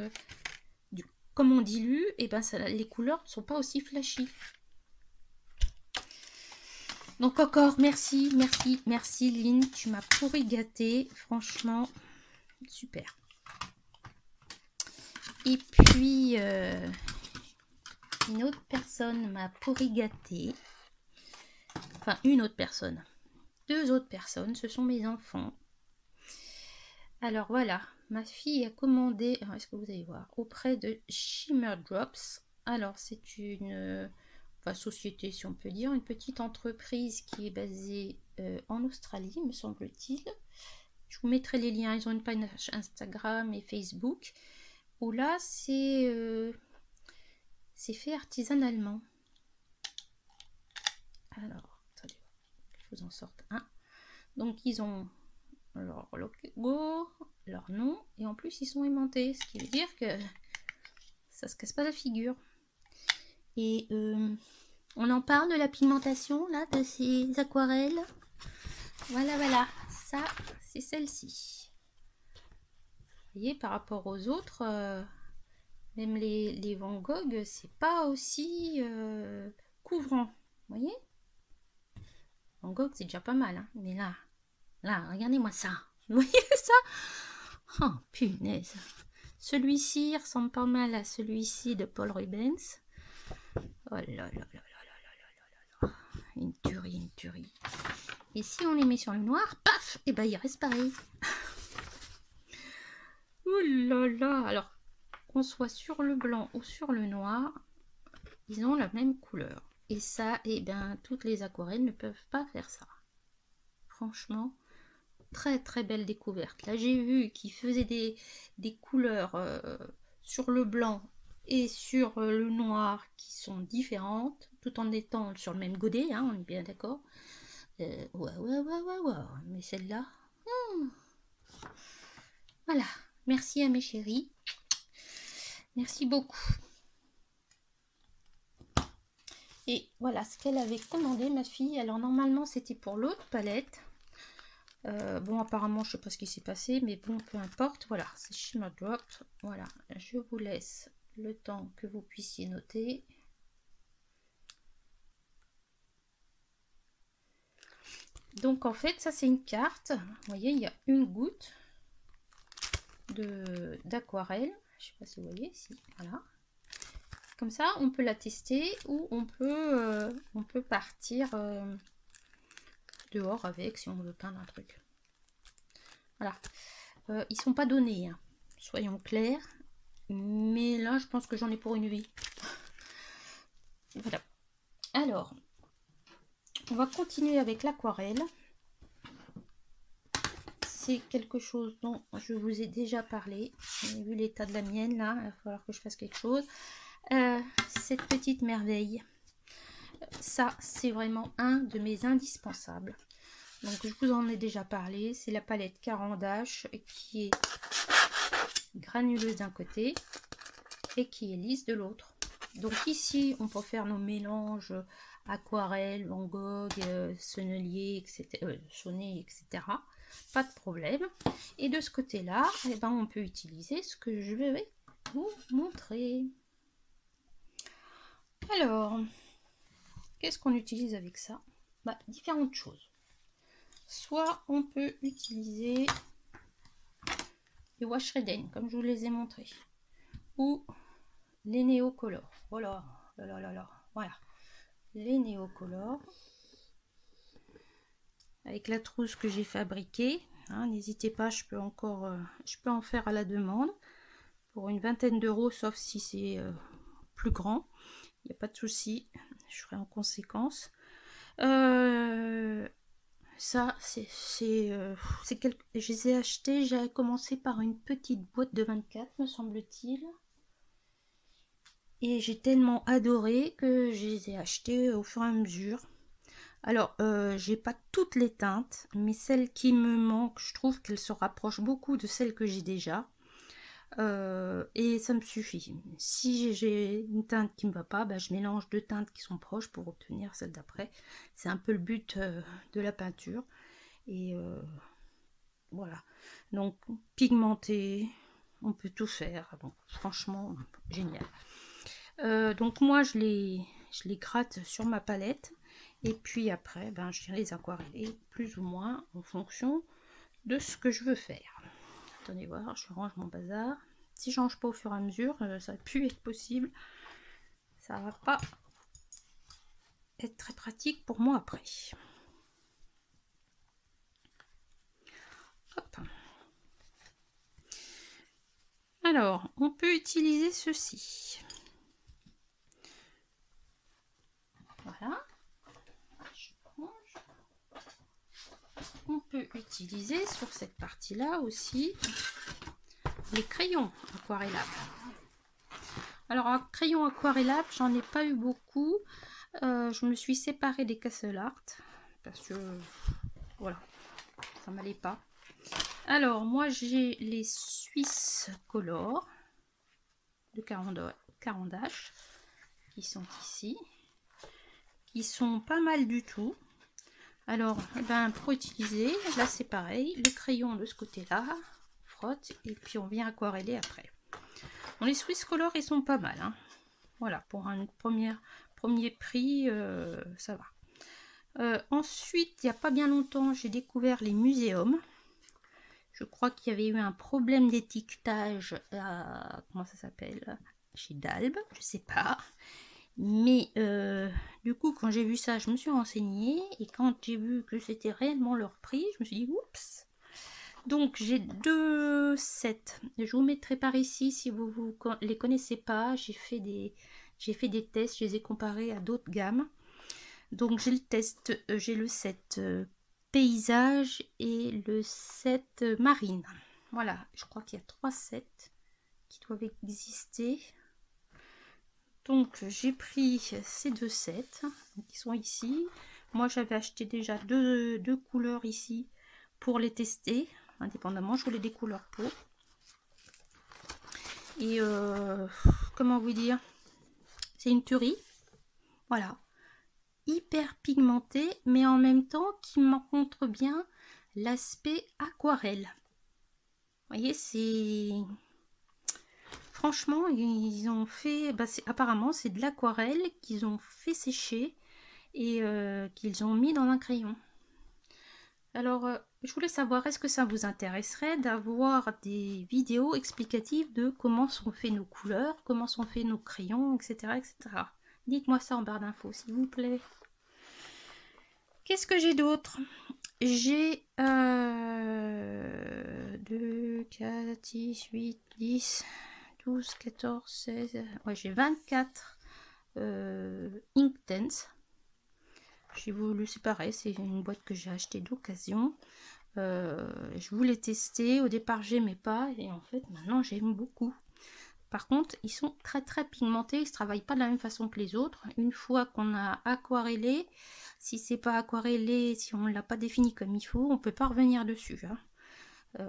comme on dilue, et ben les couleurs ne sont pas aussi flashy. Donc encore, merci, merci, merci Lynn. Tu m'as pourri gâté. Franchement, super. Et puis, une autre personne m'a pourri gâté. Enfin, une autre personne. Deux autres personnes, ce sont mes enfants. Alors voilà, ma fille a commandé, est-ce que vous allez voir, auprès de Shimmer Drops. Alors c'est une société, si on peut dire, une petite entreprise qui est basée en Australie, me semble-t-il. Je vous mettrai les liens, ils ont une page Instagram et Facebook. Où là, c'est fait artisanalement. Alors, attendez, je vous en sorte un. Donc, ils ont leur logo, leur nom, et en plus, ils sont aimantés, ce qui veut dire que ça se casse pas la figure. Et on en parle de la pigmentation, là, de ces aquarelles. Voilà, voilà, ça, c'est celle-ci. Vous voyez, par rapport aux autres, même les Van Gogh, c'est pas aussi couvrant. Vous voyez, Van Gogh, c'est déjà pas mal, hein. Mais là, regardez-moi ça. Vous voyez ça? Oh, punaise. Celui-ci ressemble pas mal à celui-ci de Paul Rubens. Oh là là là là là là là. Une tuerie, une tuerie. Et si on les met sur le noir, paf, et ben il reste pareil. Ouh là là. Alors, qu'on soit sur le blanc ou sur le noir, ils ont la même couleur. Et ça, et ben toutes les aquarelles ne peuvent pas faire ça. Franchement, très très belle découverte. Là, j'ai vu qu'ils faisaient des couleurs sur le blanc et sur le noir qui sont différentes, tout en étant sur le même godet, hein, on est bien d'accord. Ouais. Mais celle-là, voilà. Merci à mes chéris. Merci beaucoup. Et voilà ce qu'elle avait commandé, ma fille. Alors, normalement, c'était pour l'autre palette. Bon, apparemment, je sais pas ce qui s'est passé, mais bon, peu importe. Voilà, c'est Shimmer Drop. Voilà, je vous laisse le temps que vous puissiez noter. Donc, en fait, ça, c'est une carte. Vous voyez, il y a une goutte d'aquarelle. Je sais pas si vous voyez, si, voilà. Comme ça, on peut la tester ou on peut partir dehors avec si on veut peindre un truc. Voilà. Ils sont pas donnés, hein. Soyons clairs. Mais là, je pense que j'en ai pour une vie. Voilà. Alors, on va continuer avec l'aquarelle. C'est quelque chose dont je vous ai déjà parlé. Vu l'état de la mienne, là, il va falloir que je fasse quelque chose. Cette petite merveille, ça, c'est vraiment un de mes indispensables. Donc, je vous en ai déjà parlé. C'est la palette Caran d'Ache qui est granuleuse d'un côté et qui est lisse de l'autre. Donc ici, on peut faire nos mélanges aquarelle, Van Gogh, sennelier, etc., sonnet, etc. Pas de problème. Et de ce côté-là, eh ben, on peut utiliser ce que je vais vous montrer. Alors, qu'est-ce qu'on utilise avec ça? Bah, différentes choses. Soit on peut utiliser les Wash Redden, comme je vous les ai montrés, ou les néocolores. Voilà, voilà, les néocolores avec la trousse que j'ai fabriquée. Hein, n'hésitez pas, je peux en faire à la demande pour une vingtaine d'euros, sauf si c'est plus grand. Il n'y a pas de souci, je ferai en conséquence. Ça, je les ai achetés. J'ai commencé par une petite boîte de 24, me semble-t-il. Et j'ai tellement adoré que je les ai achetés au fur et à mesure. Alors, j'ai pas toutes les teintes, mais celles qui me manquent, je trouve qu'elles se rapprochent beaucoup de celles que j'ai déjà. Et ça me suffit. Si j'ai une teinte qui me va pas, bah, je mélange deux teintes qui sont proches pour obtenir celle d'après. C'est un peu le but de la peinture. Et voilà. Donc, pigmenté, on peut tout faire. Donc, franchement, génial. Donc moi je les gratte sur ma palette et puis après ben, je viens les aquareller plus ou moins en fonction de ce que je veux faire. Attendez voir, je range mon bazar. Si je range pas au fur et à mesure, ça a pu être possible. Ça va pas être très pratique pour moi après. Hop. Alors, on peut utiliser ceci. Voilà. On peut utiliser sur cette partie-là aussi les crayons aquarellables. Alors, un crayon aquarellable, j'en ai pas eu beaucoup. Je me suis séparée des Castle Art parce que voilà, ça m'allait pas. Alors, moi j'ai les Swiss Color de Caran d'Ache qui sont ici, qui sont pas mal du tout. Alors, eh ben, pour utiliser, là c'est pareil, le crayon de ce côté-là, frotte et puis on vient aquareller après. Bon, les Swiss Color ils sont pas mal, hein. Voilà, pour un premier prix, ça va. Ensuite, il n'y a pas bien longtemps, j'ai découvert les muséums. Je crois qu'il y avait eu un problème d'étiquetage à, comment ça s'appelle, chez Dalb, je sais pas. Mais du coup, quand j'ai vu ça, je me suis renseignée. Et quand j'ai vu que c'était réellement leur prix, je me suis dit, oups. Donc, j'ai 2 sets. Je vous mettrai par ici si vous les connaissez pas. J'ai fait des tests, je les ai comparés à d'autres gammes. Donc, j'ai le set paysage et le set marine. Voilà, je crois qu'il y a 3 sets qui doivent exister. Donc j'ai pris ces 2 sets qui sont ici. Moi j'avais acheté déjà deux couleurs ici pour les tester indépendamment. Je voulais des couleurs peau. Et comment vous dire, c'est une tuerie. Voilà, hyper pigmenté, mais en même temps qui montre bien l'aspect aquarelle. Vous voyez, c'est franchement, ils ont fait, apparemment c'est de l'aquarelle qu'ils ont fait sécher et qu'ils ont mis dans un crayon. Alors, je voulais savoir, est-ce que ça vous intéresserait d'avoir des vidéos explicatives de comment sont faits nos couleurs, comment sont faits nos crayons, etc. etc. Dites-moi ça en barre d'infos, s'il vous plaît. Qu'est-ce que j'ai d'autre? J'ai 2, 4, 6, 8, 10, 12, 14, 16... Ouais, j'ai 24 Inktense. J'ai voulu séparer, c'est une boîte que j'ai achetée d'occasion. Je voulais tester, au départ j'aimais pas et en fait maintenant j'aime beaucoup. Par contre ils sont très pigmentés, ils ne travaillent pas de la même façon que les autres. Une fois qu'on a aquarellé, si c'est pas aquarellé, si on ne l'a pas défini comme il faut, on peut pas revenir dessus, hein.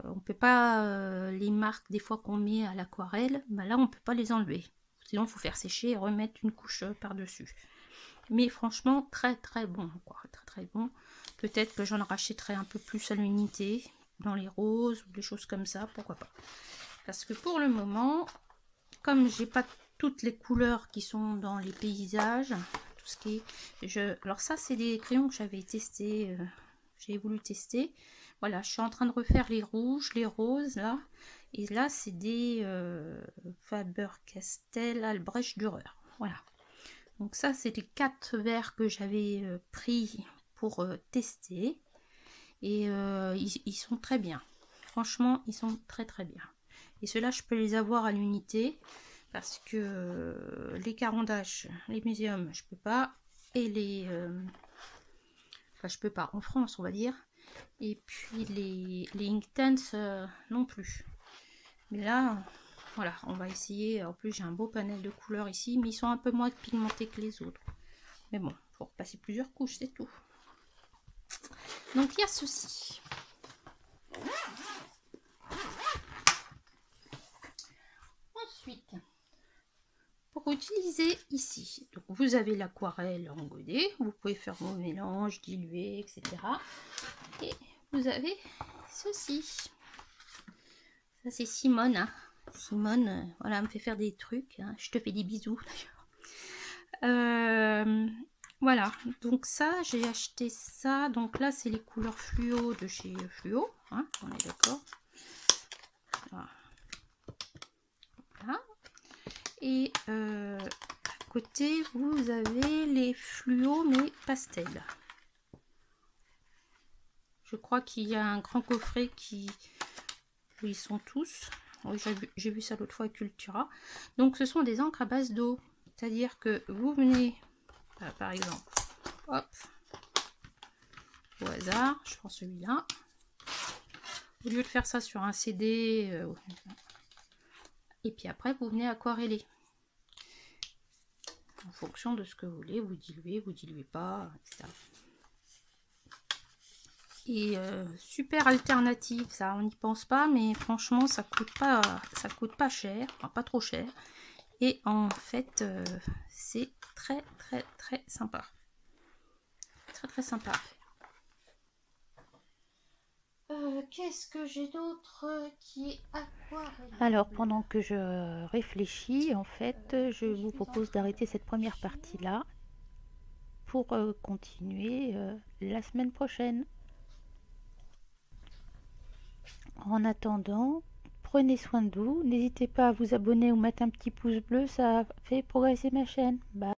On peut pas, les marques des fois qu'on met à l'aquarelle, là on peut pas les enlever. Sinon il faut faire sécher et remettre une couche par dessus. Mais franchement très bon, quoi. Très bon. Peut-être que j'en rachèterai un peu plus à l'unité dans les roses ou des choses comme ça, pourquoi pas. Parce que pour le moment, comme j'ai pas toutes les couleurs qui sont dans les paysages, tout ce qui est, alors ça c'est des crayons que j'avais testé, j'ai voulu tester. Voilà, je suis en train de refaire les rouges, les roses là, et là c'est des Faber-Castell Albrecht Dürer. Voilà. Donc ça, c'est les 4 verres que j'avais pris pour tester. Et ils sont très bien. Franchement, ils sont très bien. Et ceux-là, je peux les avoir à l'unité. Parce que les carandages, les muséums, je peux pas. Et les... enfin, je peux pas. En France, on va dire. Et puis les Inktense non plus. Mais là... Voilà, on va essayer. En plus, j'ai un beau panel de couleurs ici, mais ils sont un peu moins pigmentés que les autres. Mais bon, il faut repasser plusieurs couches, c'est tout. Donc, il y a ceci. Ensuite, pour utiliser ici, donc vous avez l'aquarelle en godet. Vous pouvez faire vos mélanges, diluer, etc. Et vous avez ceci. Ça, c'est Simone, hein. Simone, voilà, me fait faire des trucs, hein. Je te fais des bisous d'ailleurs. Voilà, donc ça, j'ai acheté ça. Donc là, c'est les couleurs fluo de chez Fluo, hein, on est d'accord. Voilà. Et à côté, vous avez les fluos, mais pastels. Je crois qu'il y a un grand coffret où ils sont tous. Oui, j'ai vu ça l'autre fois à Cultura. Donc ce sont des encres à base d'eau. C'est-à-dire que vous venez, par exemple, hop, au hasard, je prends celui-là. Au lieu de faire ça sur un CD, et puis après vous venez aquareller. En fonction de ce que vous voulez, vous diluez pas, etc. Et super alternative, ça on n'y pense pas, mais franchement ça coûte pas cher, enfin pas trop cher. Et en fait c'est très sympa, très sympa à faire. Qu'est-ce que j'ai d'autre qui est aquarelle? Alors, pendant que je réfléchis, en fait, je vous propose d'arrêter cette première partie-là pour continuer la semaine prochaine. En attendant, prenez soin de vous. N'hésitez pas à vous abonner ou mettre un petit pouce bleu, ça fait progresser ma chaîne. Bye.